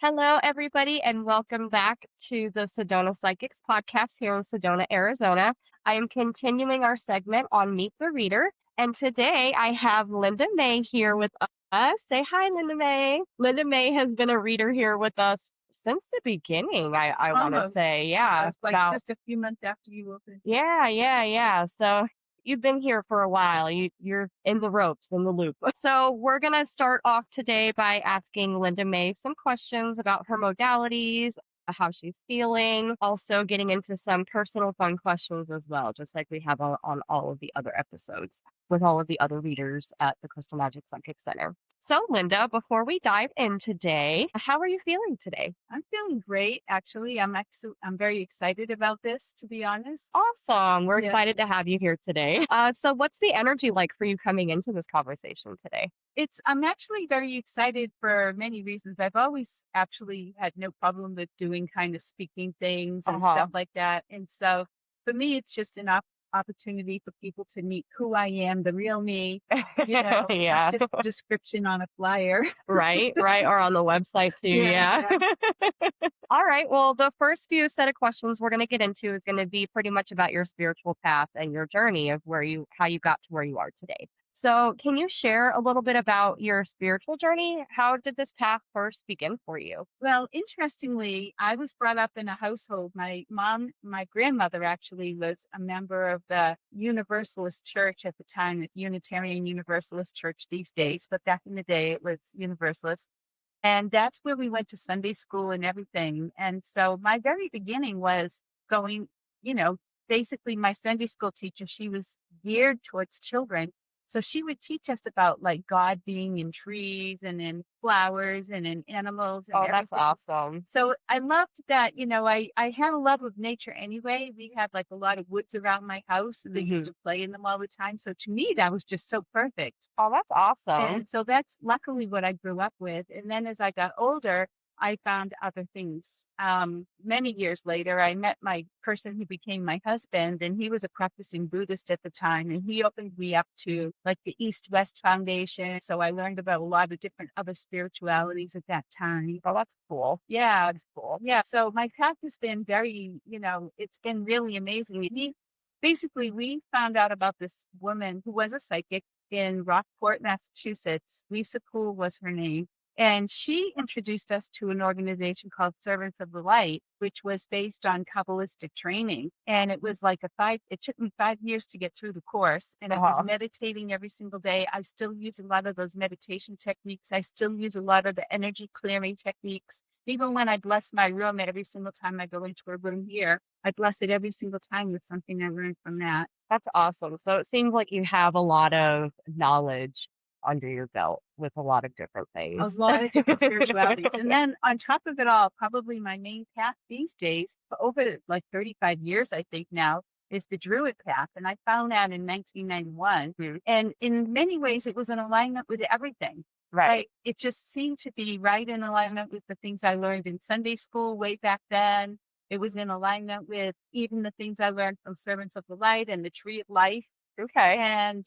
Hello, everybody, and welcome back to the Sedona Psychics podcast here in Sedona, Arizona. I am continuing our segment on Meet the Reader, and today I have Linda Mae here with us. Say hi, Linda Mae. Linda Mae has been a reader here with us since the beginning, I want to Almost. say. I Yeah, was like about just a few months after you opened. yeah. So you've been here for a while. You're in the ropes, in the loop. So we're gonna start off today by asking Linda Mae some questions about her modalities, how she's feeling, also getting into some personal fun questions as well, just like we have on all of the other episodes with all of the other readers at the Crystal Magic Psychic Center. So, Linda, before we dive in today, how are you feeling today? I'm feeling great, actually. I'm very excited about this, to be honest. Awesome. We're Yeah. excited to have you here today. So what's the energy like for you coming into this conversation today? I'm actually very excited for many reasons. I've always actually had no problem with doing kind of speaking things and Uh-huh. stuff like that. And so for me, it's just an opportunity for people to meet who I am, the real me, not Yeah. just a description on a flyer. Right. Or on the website too. Yeah, Yeah. yeah. All right. Well, the first few set of questions we're going to get into is going to be pretty much about your spiritual path and your journey of how you got to where you are today. So, can you share a little bit about your spiritual journey? How did this path first begin for you? Well, interestingly, I was brought up in a household. My grandmother actually was a member of the Universalist Church at the time, the Unitarian Universalist Church these days, but back in the day it was Universalist. And that's where we went to Sunday school and everything. And so my very beginning was going, you know, basically my Sunday school teacher, she was geared towards children. So she would teach us about like God being in trees and in flowers and in animals and Oh, that's everything. awesome. So I loved that, I had a love of nature anyway. We had like a lot of woods around my house and I used Hmm. to play in them all the time. So to me, that was just so perfect. Oh, that's awesome. And so that's luckily what I grew up with. And then as I got older, I found other things. Many years later, I met my person who became my husband, and he was a practicing Buddhist at the time. And he opened me up to like the East West Foundation. So I learned about a lot of different other spiritualities at that time. Oh, that's cool. Yeah. That's cool. Yeah. So my path has been very, it's been really amazing. We found out about this woman who was a psychic in Rockport, Massachusetts. Lisa Poole was her name. And she introduced us to an organization called Servants of the Light, which was based on Kabbalistic training. And it was like it took me 5 years to get through the course. And it was Uh-huh. meditating every single day. I still use a lot of those meditation techniques. I still use a lot of the energy clearing techniques. Even when I bless my room every single time I go into a room here, I bless it every single time with something I learned from that. That's awesome. So it seems like you have a lot of knowledge under your belt with a lot of different A things. lot of different spiritualities. And then on top of it all, probably my main path these days, for over like 35 years, I think now, is the Druid path. And I found that in 1991. Mhm. And in many ways, it was in alignment with everything. Right. Right. It just seemed to be right in alignment with the things I learned in Sunday school way back then. It was in alignment with even the things I learned from Servants of the Light and the Tree of Life. Okay. And,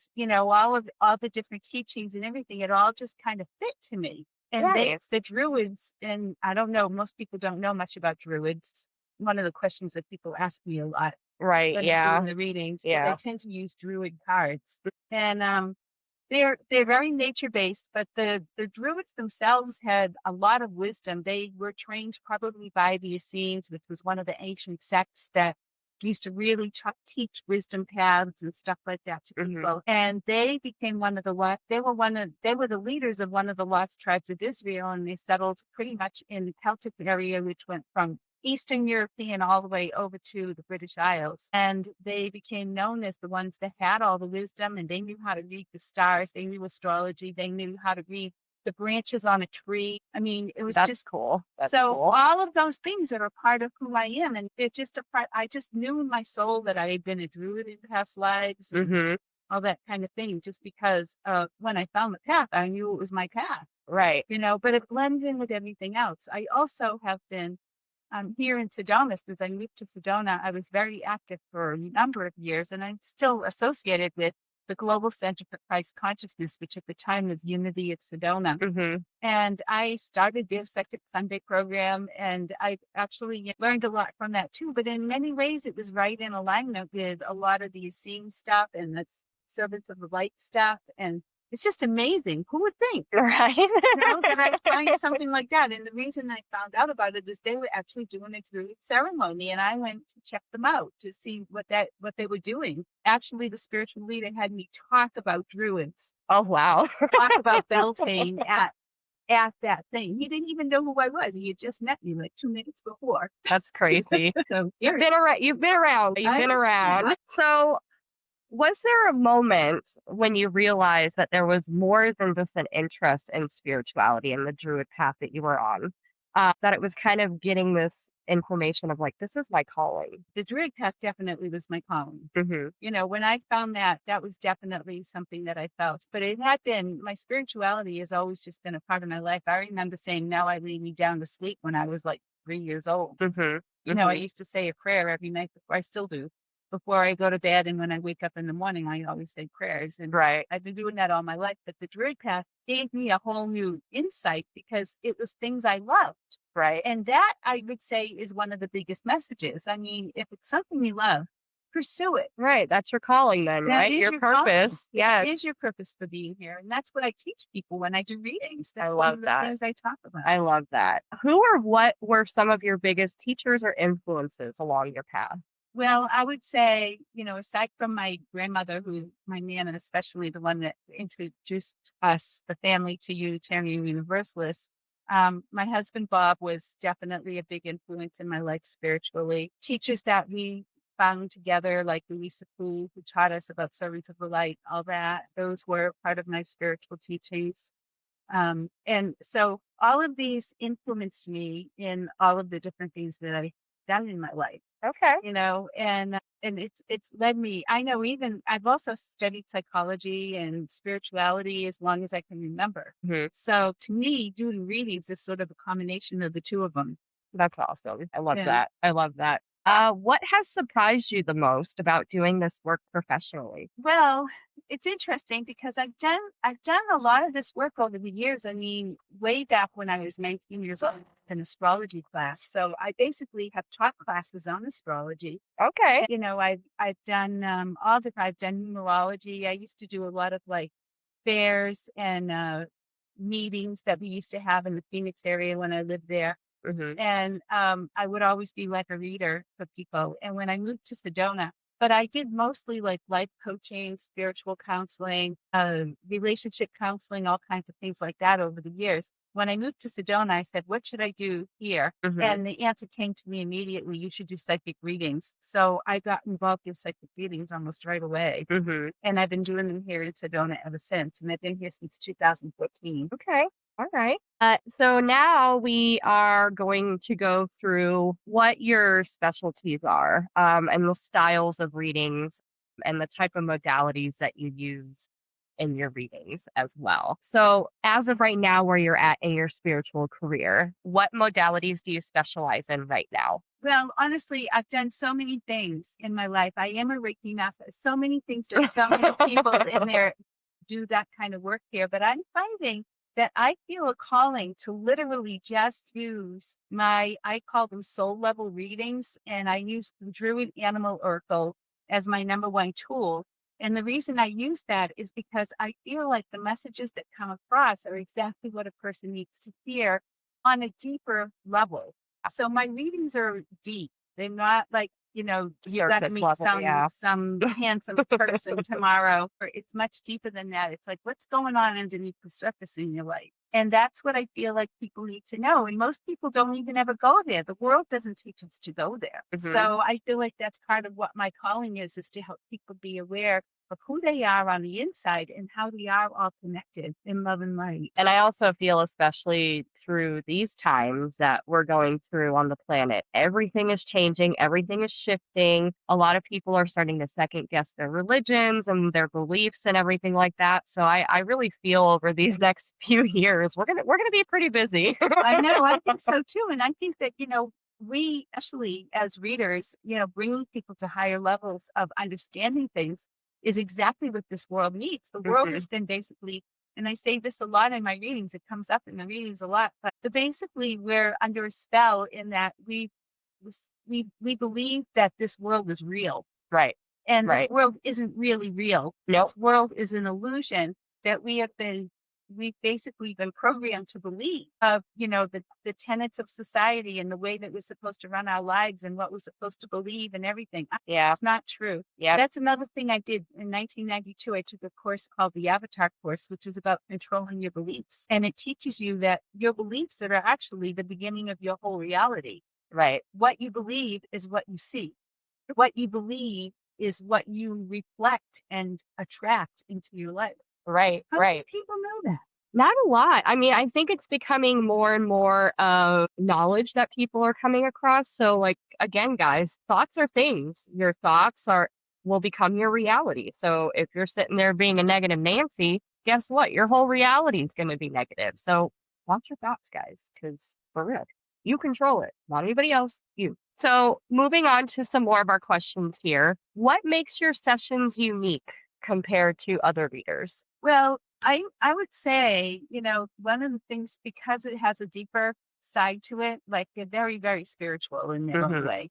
all the different teachings and everything, it all just kind of fit to me. And Nice. the Druids, and I don't know, most people don't know much about Druids. One of the questions that people ask me a lot Right. when I'm Yeah. doing the readings, because I Yeah. tend to use Druid cards. And they're very nature based, but the Druids themselves had a lot of wisdom. They were trained probably by the Essenes, which was one of the ancient sects that used to really teach wisdom paths and stuff like that to Hmm. people. And they became one of the lost. They were the leaders of one of the lost tribes of Israel, and they settled pretty much in the Celtic area, which went from Eastern European all the way over to the British Isles. And they became known as the ones that had all the wisdom and they knew how to read the stars. They knew astrology. They knew how to read the branches on a tree. I mean, it was That's just cool. That's so cool. all of those things that are part of who I am. And they're just a part, I just knew in my soul that I had been a druid in past lives and Hmm. all that kind of thing, just because when I found the path, I knew it was my path, Right. but it blends in with everything else. I also have been here in Sedona. Since I moved to Sedona, I was very active for a number of years, and I'm still associated with the Global Center for Christ Consciousness, which at the time was Unity of Sedona. Mm-hmm. And I started their Second Sunday program, and I actually learned a lot from that too. But in many ways, it was right in alignment with a lot of the seeing stuff and the servants of the light stuff. And it's just amazing. Who would think, Right. that I'd find something like that? And the reason I found out about it is they were actually doing a Druid ceremony, and I went to check them out to see what they were doing. Actually, the spiritual leader had me talk about Druids, Oh, wow. talk about Beltane at that thing. He didn't even know who I was. He had just met me like 2 minutes before. That's crazy. So You've been around. You've been around. You've been around. So, was there a moment when you realized that there was more than just an interest in spirituality and the Druid path that you were on? That it was kind of getting this information of like, this is my calling. the Druid path definitely was my calling. Mm-hmm. When I found that was definitely something that I felt. But it had been, my spirituality has always just been a part of my life. I remember saying, now I lay me down to sleep when I was like 3 years old. Mm-hmm. I used to say a prayer every night before, I still do, before I go to bed. And when I wake up in the morning, I always say prayers. And Right. I've been doing that all my life. But the Druid path gave me a whole new insight because it was things I loved. Right. And that, I would say, is one of the biggest messages. I mean, if it's something you love, pursue it. Right. That's your calling then, That right? is Your your calling. purpose. That Yes. is your purpose for being here. And that's what I teach people when I do readings. I That's one love of the that. things I talk about. I love that. Who or what were some of your biggest teachers or influences along your path? Well, I would say, aside from my grandmother, who my Nana, especially the one that introduced us, the family, to Unitarian Universalists, my husband Bob was definitely a big influence in my life spiritually. Teachers that we found together, like Louisa Fu, who taught us about servants of the light, all that, those were part of my spiritual teachings. And so all of these influenced me in all of the different things that I've done in my life. Okay. And it's led me. I know, even I've also studied psychology and spirituality as long as I can remember. Mm-hmm. So to me, doing readings is sort of a combination of the two of them. That's awesome. I love Yeah. that. I love that. What has surprised you the most about doing this work professionally? Well, it's interesting because I've done a lot of this work over the years. I mean, way back when I was 19 years old, an astrology class. So I basically have taught classes on astrology. Okay. I've done all different. I've done numerology. I used to do a lot of like fairs and meetings that we used to have in the Phoenix area when I lived there. Mm-hmm. And I would always be like a reader for people. And when I moved to Sedona, but I did mostly like life coaching, spiritual counseling, relationship counseling, all kinds of things like that over the years. When I moved to Sedona, I said, what should I do here? Mm-hmm. And the answer came to me immediately, you should do psychic readings. So I got involved in psychic readings almost right away. Mm-hmm. And I've been doing them here in Sedona ever since. And I've been here since 2014. Okay. All right. So now we are going to go through what your specialties are, and the styles of readings and the type of modalities that you use in your readings as well. So as of right now, where you're at in your spiritual career, what modalities do you specialize in right now? Well, honestly, I've done so many things in my life. I am a Reiki master. So many things that so many people in there do that kind of work here. But I'm finding that I feel a calling to literally just use I call them soul level readings, and I use the Druid Animal Oracle as my number one tool. And the reason I use that is because I feel like the messages that come across are exactly what a person needs to hear on a deeper level. So my readings are deep. They're not like, you got to Surface meet level, yeah. some handsome person tomorrow. It's much deeper than that. It's like, what's going on underneath the surface in your life? And that's what I feel like people need to know. And most people don't even ever go there. The world doesn't teach us to go there. Mhm. So I feel like that's part of what my calling is to help people be aware of who they are on the inside and how we are all connected in love and light. And I also feel, especially through these times that we're going through on the planet, everything is changing, everything is shifting. A lot of people are starting to second guess their religions and their beliefs and everything like that. So I really feel over these next few years, we're gonna be pretty busy. I know, I think so too. And I think that, we, especially as readers, bringing people to higher levels of understanding things is exactly what this world needs. The world Mhm. has been basically, and I say this a lot in my readings, it comes up in the readings a lot, but basically we're under a spell in that we believe that this world is real. Right. And this Right. world isn't really real. Nope. This world is an illusion that we've basically been programmed to believe of, the tenets of society and the way that we're supposed to run our lives and what we're supposed to believe and everything. Yeah. It's not true. Yep. That's another thing I did in 1992. I took a course called the Avatar course, which is about controlling your beliefs. And it teaches you that your beliefs are actually the beginning of your whole reality. Right. What you believe is what you see. What you believe is what you reflect and attract into your life. Right. How many Right. people know that? Not a lot. I mean, I think it's becoming more and more of knowledge that people are coming across. So, like, again, guys, thoughts are things. Your thoughts will become your reality. So, if you're sitting there being a negative Nancy, guess what? Your whole reality is going to be negative. So, watch your thoughts, guys, because for real, you control it, not anybody else, you. So, moving on to some more of our questions here. What makes your sessions unique compared to other readers? Well, I would say, one of the things, because it has a deeper side to it, like they're very, very spiritual in their own Hmm. way.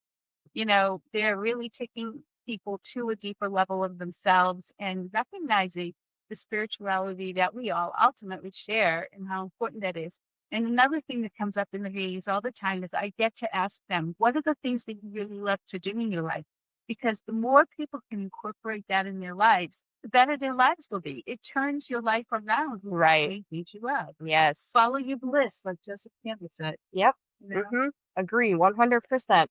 They're really taking people to a deeper level of themselves and recognizing the spirituality that we all ultimately share and how important that is. And another thing that comes up in the readings all the time is I get to ask them, what are the things that you really love to do in your life? Because the more people can incorporate that in their lives, the better their lives will be. It turns your life around. Right. Things you love. Yes. Follow your bliss, like Joseph Campbell said. Yep. You know? Agree 100%.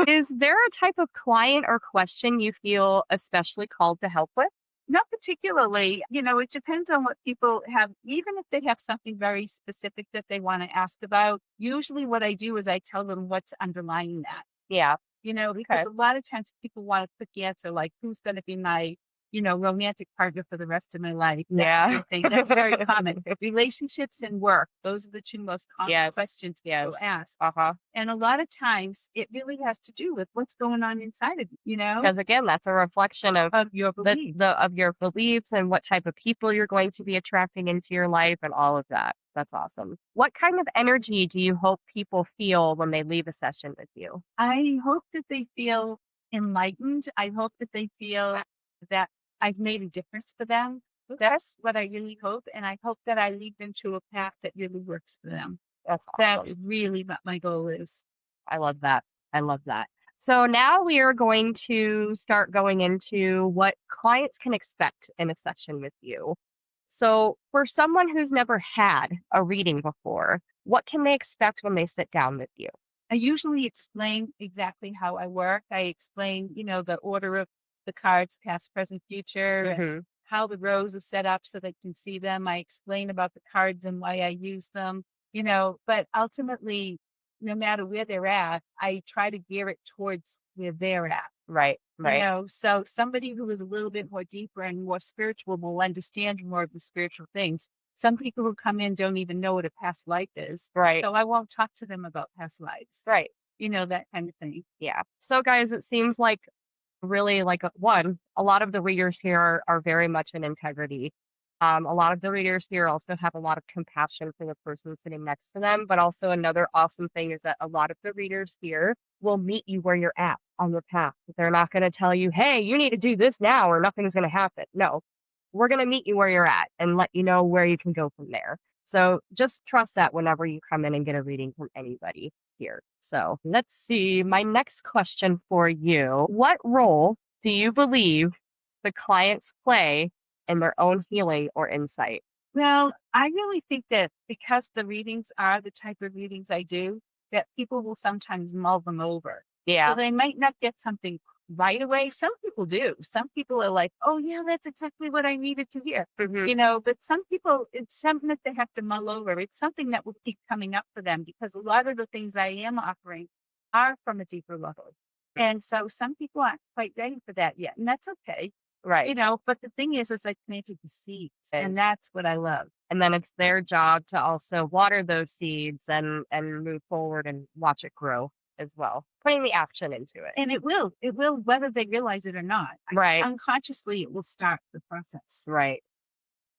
Is there a type of client or question you feel especially called to help with? Not particularly. It depends on what people have, even if they have something very specific that they want to ask about. Usually, what I do is I tell them what's underlying that. Yeah. Because Okay. a lot of times people want a quick answer, like who's going to be my, romantic partner for the rest of my life, that kind Yeah. of thing. That's very common. Relationships and work, those are the two most common Yes. questions people Yes. ask. Uh-huh. And a lot of times it really has to do with what's going on inside of you, Because again, that's a reflection of of your beliefs. of your beliefs and what type of people you're going to be attracting into your life and all of that. That's awesome. What kind of energy do you hope people feel when they leave a session with you? I hope that they feel enlightened. I hope that they feel that I've made a difference for them. That's what I really hope. And I hope that I lead them to a path that really works for them. That's That's awesome. really what my goal is. I love that. I love that. So now we are going to start going into what clients can expect in a session with you. So, for someone who's never had a reading before, what can they expect when they sit down with you? I usually explain exactly how I work. I explain, the order of the cards, past, present, future, and Hmm. how the rows are set up so they can see them. I explain about the cards and why I use them, but ultimately, no matter where they're at, I try to gear it towards where they're at. Right, right, So somebody who is a little bit more deeper and more spiritual will understand more of the spiritual things. Some people who come in don't even know what a past life is. right, So I won't talk to them about past lives, right. that kind of thing. Yeah. So, guys, it seems like really like a lot of the readers here are very much in integrity. A lot of the readers here also have a lot of compassion for the person sitting next to them. But also another awesome thing is that a lot of the readers here will meet you where you're at on your path. They're not going to tell you, hey, you need to do this now or nothing's going to happen. No, we're going to meet you where you're at and let you know where you can go from there. So just trust that whenever you come in and get a reading from anybody here. So let's see. My next question for you: what role do you believe the clients play in their own healing or insight? Well, I really think that because the readings are the type of readings I do, that people will sometimes mull them over. So Yeah. they might not get something right away. Some people do. Some people are like, oh, yeah, that's exactly what I needed to hear. Hmm. But some people, it's something that they have to mull over. It's something that will keep coming up for them because a lot of the things I am offering are from a deeper level. And so some people aren't quite ready for that yet. And that's okay. Right. But the thing is I planted the seeds, and Is that's what I love. and then it's their job to also water those seeds and move forward and watch it grow. as well, putting the action into it. And it will, whether they realize it or not. Right, Unconsciously, it will start the process. right.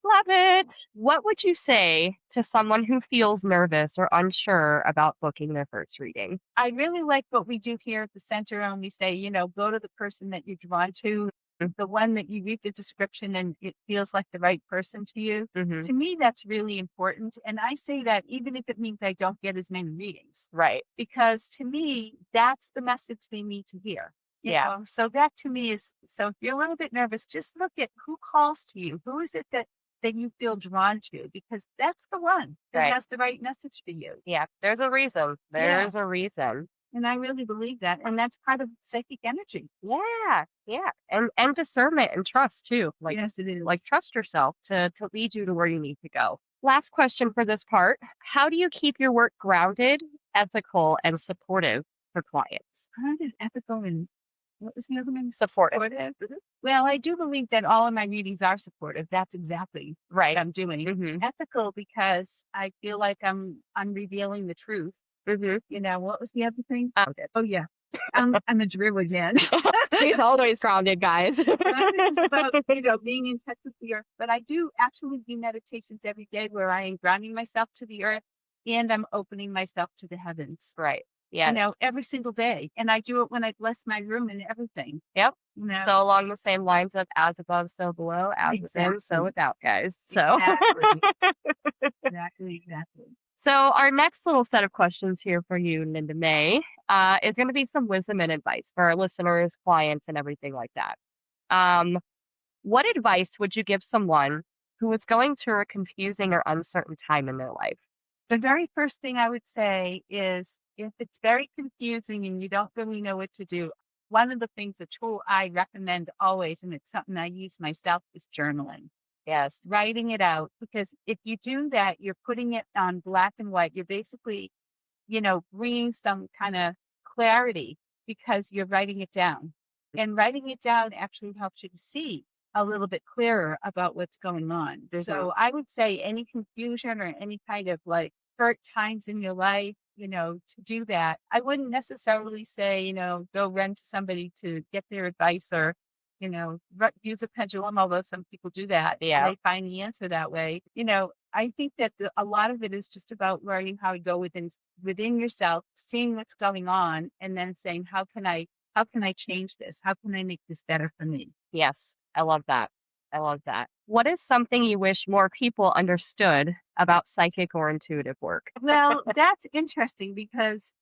Love it. What would you say to someone who feels nervous or unsure about booking their first reading? I really like what we do here at the center, and we say, go to the person that you're drawn to, the one that you read the description and it feels like the right person to you. Mm-hmm. To me, that's really important. And I say that even if it means I don't get as many readings, Right. because to me, that's the message they need to hear. Yeah. So that to me is, so if you're a little bit nervous, just look at who calls to you. Who is it that you feel drawn to? Because that's the one that Right. has the right message for you. Yeah. There's a reason. There's a reason. And I really believe that. And that's part of psychic energy. Yeah. Yeah. And discernment and trust too. Like, Yes, it is. like trust yourself to lead you to where you need to go. Last question for this part. How do you keep your work grounded, ethical, and supportive for clients? Grounded, ethical, and what was the other one? Supportive. Well, I do believe that all of my readings are supportive. That's exactly Right. what I'm doing. Mm-hmm. Ethical because I feel like I'm revealing the truth. Mm-hmm. What was the other thing? Oh yeah, I'm a druid again. She's always grounded, guys. Grounded is about being in touch with the earth. But I do actually do meditations every day where I am grounding myself to the earth and I'm opening myself to the heavens. Right. Yes. Every single day. And I do it when I bless my room and everything. Yep. You know, So along the same lines of as above, so below, as within, so Exactly. without, guys. So Exactly. Exactly. so our next little set of questions here for you, Linda Mae, is going to be some wisdom and advice for our listeners, clients, and everything like that. What advice would you give someone who is going through a confusing or uncertain time in their life? The very first thing I would say is if it's very confusing and you don't really know what to do, one of the things, a tool I recommend always, and it's something I use myself, is journaling. Yes. Writing it out. Because if you do that, you're putting it on black and white. You're basically, bringing some kind of clarity because you're writing it down. And writing it down actually helps you to see a little bit clearer about what's going on. So I would say any confusion or any kind of like hurt times in your life, to do that. I wouldn't necessarily say, go run to somebody to get their advice or, use a pendulum, although some people do that. Yeah. They find the answer that way. I think that a lot of it is just about learning how to go within yourself, seeing what's going on, and then saying, how can I change this? How can I make this better for me? Yes. I love that. I love that. What is something you wish more people understood about psychic or intuitive work? Well, that's interesting because,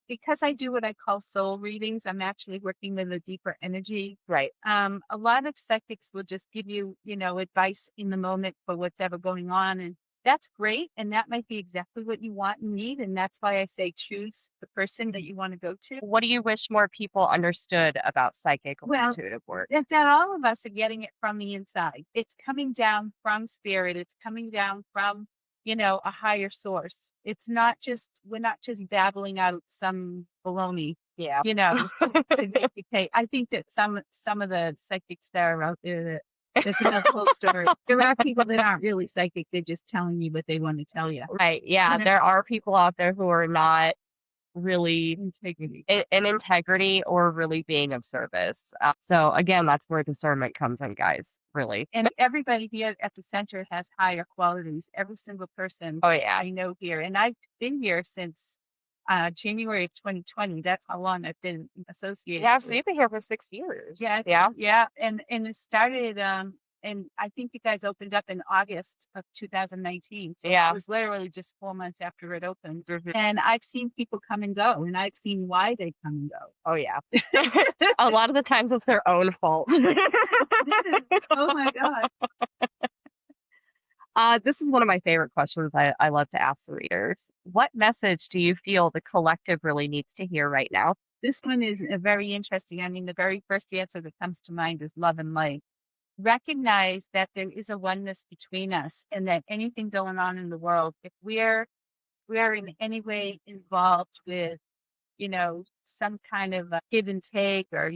because I do what I call soul readings, I'm actually working with a deeper energy. Right. A lot of psychics will just give you, advice in the moment for what's ever going on. And that's great. And that might be exactly what you want and need. And that's why I say choose the person that you want to go to. What do you wish more people understood about psychic or Well, intuitive work? that all of us are getting it from the inside. It's coming down from spirit. It's coming down from, a higher source. It's not just, we're not just babbling out some baloney, Yeah. to make you pay. I think that some of the psychics that are out there, that's another whole story. There are people that aren't really psychic. They're just telling you what they want to tell you. Right. Yeah. There are people out there who are not really Integrity. in integrity or really being of service. So again, that's where discernment comes in, guys. Really. And everybody here at the center has higher qualities. Every single person Oh yeah. I know here. And I've been here since January of 2020. That's how long I've been associated. Yeah, so you've been here for 6 years. Yeah. Yeah. Yeah. And it started and I think you guys opened up in August of 2019. So Yeah. it was literally just 4 months after it opened. Mhm. And I've seen people come and go, and I've seen why they come and go. Oh yeah. A lot of the times it's their own fault. Oh my God. This is one of my favorite questions I love to ask the readers. What message do you feel the collective really needs to hear right now? This one is very interesting. I mean, the very first answer that comes to mind is love and light. Recognize that there is a oneness between us and that anything going on in the world, if we're in any way involved with, some kind of a give and take or,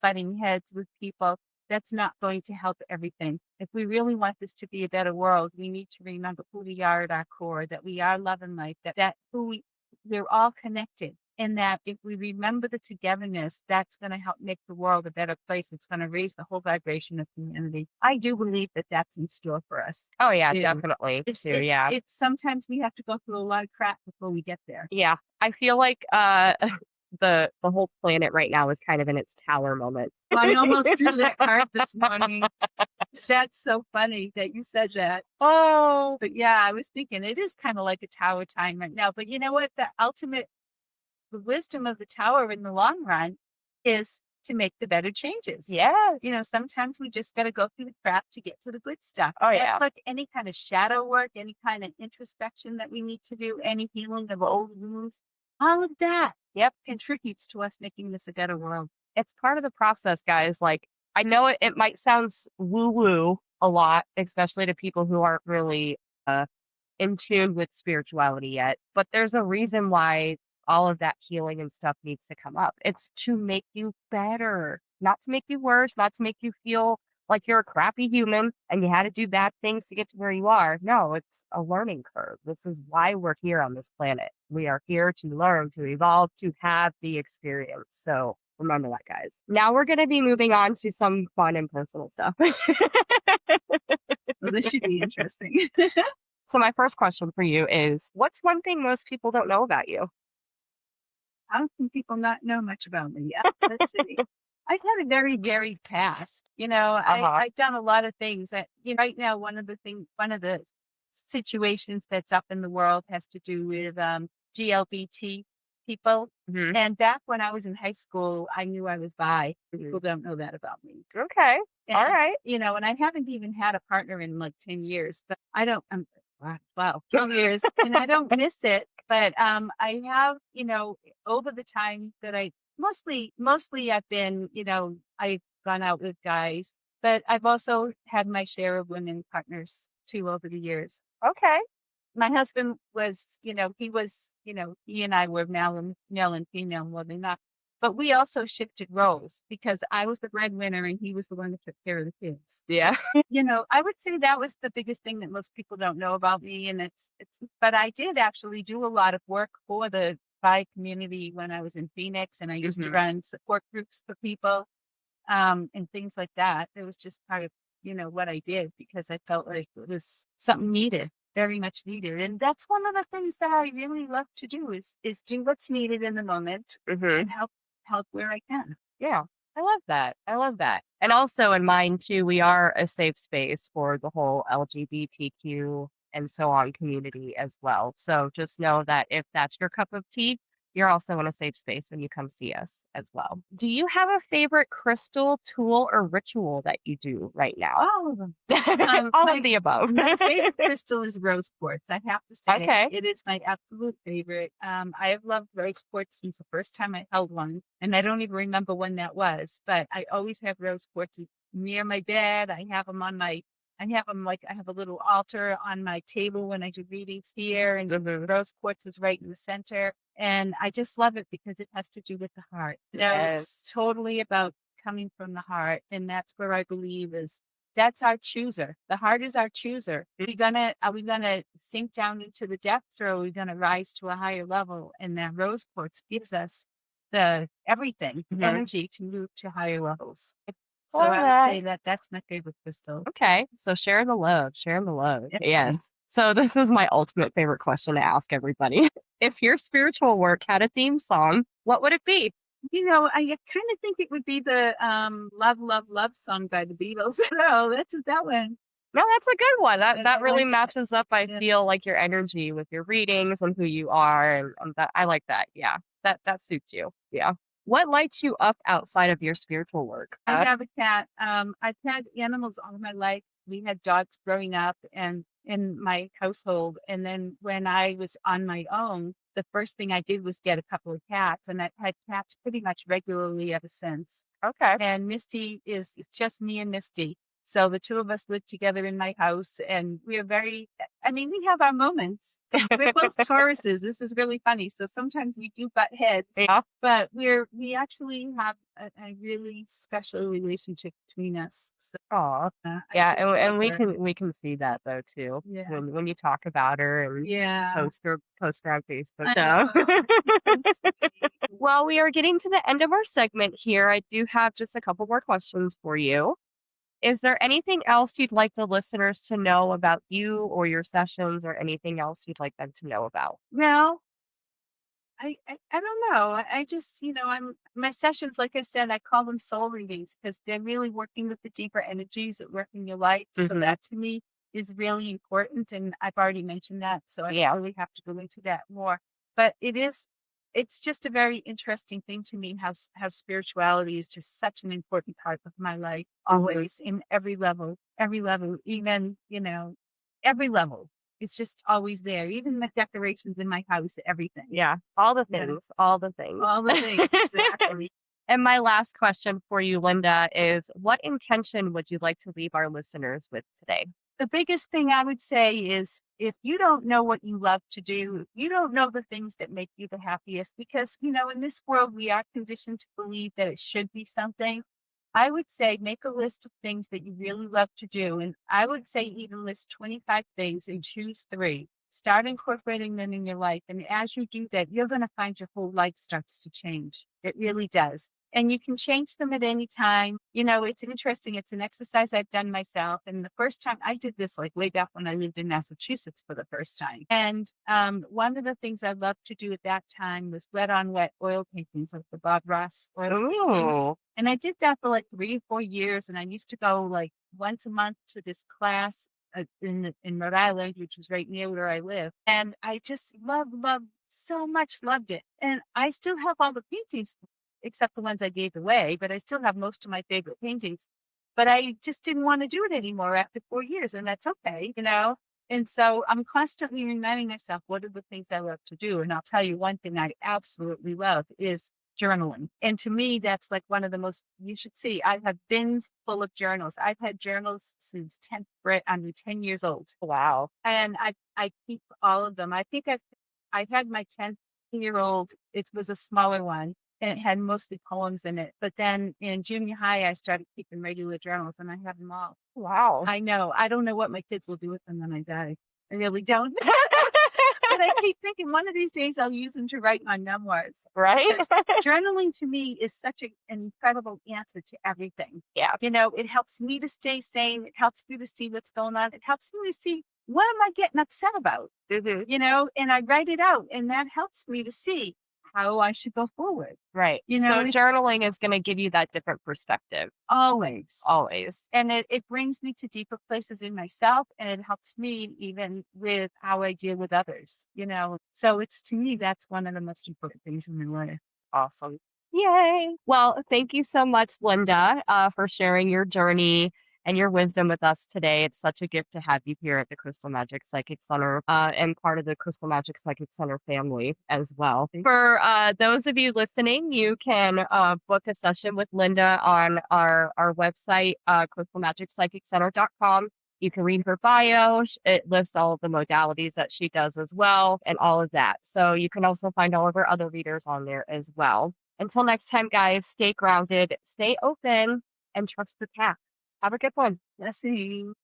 butting heads with people, that's not going to help everything. If we really want this to be a better world, we need to remember who we are at our core, that we are love and light, that we're all connected. And that if we remember the togetherness, that's going to help make the world a better place. It's going to raise the whole vibration of humanity. I do believe that that's in store for us. Oh yeah, too. definitely It's too. Yeah. it's sometimes we have to go through a lot of crap before we get there. Yeah. I feel like the whole planet right now is kind of in its tower moment. Well, I almost drew that card this morning. That's so funny that you said that. Oh, But yeah, I was thinking it is kind of like a tower time right now. But you know what? The wisdom of the tower in the long run is to make the better changes. yes. You know, sometimes we just got to go through the crap to get to the good stuff. Oh That's yeah. like any kind of shadow work, any kind of introspection that we need to do, any healing of old wounds. All of that Yep. contributes to us making this a better world. It's part of the process, guys. Like, I know it might sound woo-woo a lot, especially to people who aren't really in tune with spirituality yet, but there's a reason why all of that healing and stuff needs to come up. It's to make you better, not to make you worse, not to make you feel like you're a crappy human and you had to do bad things to get to where you are. No, it's a learning curve. This is why we're here on this planet. We are here to learn, to evolve, to have the experience. So remember that, guys. Now we're going to be moving on to some fun and personal stuff. So this should be interesting. So my first question for you is, what's one thing most people don't know about you? How can people not know much about me? Yeah, let's see. I've had a very varied past. You know, I've done a lot of things that, you know, right now, one of the situations that's up in the world has to do with GLBT people. Mhm. And back when I was in high school, I knew I was bi. People don't know that about me. Okay. All And, right. you know, and I haven't even had a partner in like 10 years, but I don't, wow, 12 years, and I don't miss it. But I have, you know, over the time that I mostly I've been, you know, I've gone out with guys, but I've also had my share of women partners too over the years. Okay. My husband was, you know, he and I were male and female more than not. But we also shifted roles because I was the breadwinner and he was the one that took care of the kids. Yeah. You know, I would say that was the biggest thing that most people don't know about me. And but I did actually do a lot of work for the bi community when I was in Phoenix, and I used to run support groups for people, and things like that. It was just part of, you know, what I did because I felt like it was something needed, very much needed. And that's one of the things that I really love to do is do what's needed in the moment and help where I can. Yeah. I love that. I love that. And also in mine too, we are a safe space for the whole LGBTQ and so on community as well. So just know that if that's your cup of tea, you're also in a safe space when you come see us as well. Do you have a favorite crystal, tool, or ritual that you do right now? All of them. All of the above. My favorite crystal is rose quartz. I have to say, Okay. it is my absolute favorite. I have loved rose quartz since the first time I held one, and I don't even remember when that was. But I always have rose quartz near my bed. I have them like I have a little altar on my table when I do readings here, and the rose quartz is right in the center. And I just love it because it has to do with the heart. You know, it's totally about coming from the heart, and that's where I believe that's our chooser. The heart is our chooser. Are we gonna sink down into the depths, or are we gonna rise to a higher level? And that rose quartz gives us the everything, energy to move to higher levels. So I would say that that's my favorite crystal. Okay. So share the love. Share the love. Yes. So this is my ultimate favorite question to ask everybody. If your spiritual work had a theme song, what would it be? You know, I kind of think it would be the Love, Love, Love song by the Beatles. No, that's that one. No, that's a good one. That I really like matches up, I feel, like your energy with your readings and who you are. And that I like that. Yeah. That suits you. Yeah. What lights you up outside of your spiritual work? I have a cat. I've had animals all my life. We had dogs growing up and in my household. And then when I was on my own, the first thing I did was get a couple of cats, and I've had cats pretty much regularly ever since. Okay. And Misty it's just me and Misty. So the two of us live together in my house, and we we have our moments. We're both Tauruses. This is really funny. So sometimes we do butt heads, but we actually have a really special relationship between us. So, yeah, and we can see that though too. Yeah. When you talk about her and post her on Facebook. So Well, we are getting to the end of our segment here. I do have just a couple more questions for you. Is there anything else you'd like the listeners to know about you or your sessions or anything else you'd like them to know about? Well, I don't know. I just, I'm my sessions, like I said, I call them soul readings because they're really working with the deeper energies that work in your life. So Mhm. that to me is really important. And I've already mentioned that. So I Yeah. don't really have to go into that more. But it's just a very interesting thing to me how spirituality is just such an important part of my life, always in every level, even, every level. It's just always there. Even the decorations in my house, everything. Yeah. All the Yeah. things, all the things. All the things, exactly. And my last question for you, Linda, is what intention would you like to leave our listeners with today? The biggest thing I would say is if you don't know what you love to do, you don't know the things that make you the happiest because, in this world, we are conditioned to believe that it should be something. I would say make a list of things that you really love to do. And I would say even list 25 things and choose three. Start incorporating them in your life. And as you do that, you're going to find your whole life starts to change. It really does. And you can change them at any time. It's interesting. It's an exercise I've done myself. And the first time I did this, like way back when I lived in Massachusetts for the first time. And one of the things I loved to do at that time was wet on wet oil paintings, like the Bob Ross oil paintings. Ooh. And I did that for like 3 or 4 years. And I used to go like once a month to this class in Rhode Island, which was right near where I live. And I just so much loved it. And I still have all the paintings except the ones I gave away, but I still have most of my favorite paintings. But I just didn't want to do it anymore after 4 years, and that's okay. And so I'm constantly reminding myself what are the things I love to do. And I'll tell you one thing I absolutely love is journaling. And to me, that's like one of the most, you should see, I have bins full of journals. I've had journals since 10th grade. I'm 10 years old. Wow. And I keep all of them. I think I had my 10-year-old, it was a smaller one and it had mostly poems in it. But then in junior high, I started keeping regular journals and I have them all. Wow. I know. I don't know what my kids will do with them when I die. I really don't. But I keep thinking one of these days I'll use them to write my memoirs. Right? Because journaling to me is such an incredible answer to everything. Yeah. It helps me to stay sane. It helps me to see what's going on. It helps me to see what am I getting upset about, and I write it out and that helps me to see how I should go forward. Right. So journaling is going to give you that different perspective. Always. Always. And it brings me to deeper places in myself and it helps me even with how I deal with others. So it's to me, that's one of the most important things in my life. Awesome. Yay. Well, thank you so much, Linda, for sharing your journey and your wisdom with us today. It's such a gift to have you here at the Crystal Magic Psychic Center and part of the Crystal Magic Psychic Center family as well. For those of you listening, you can book a session with Linda on our website, crystalmagicpsychiccenter.com. You can read her bio. It lists all of the modalities that she does as well and all of that. So you can also find all of her other readers on there as well. Until next time, guys, stay grounded, stay open, and trust the path. Have a good one. Blessings.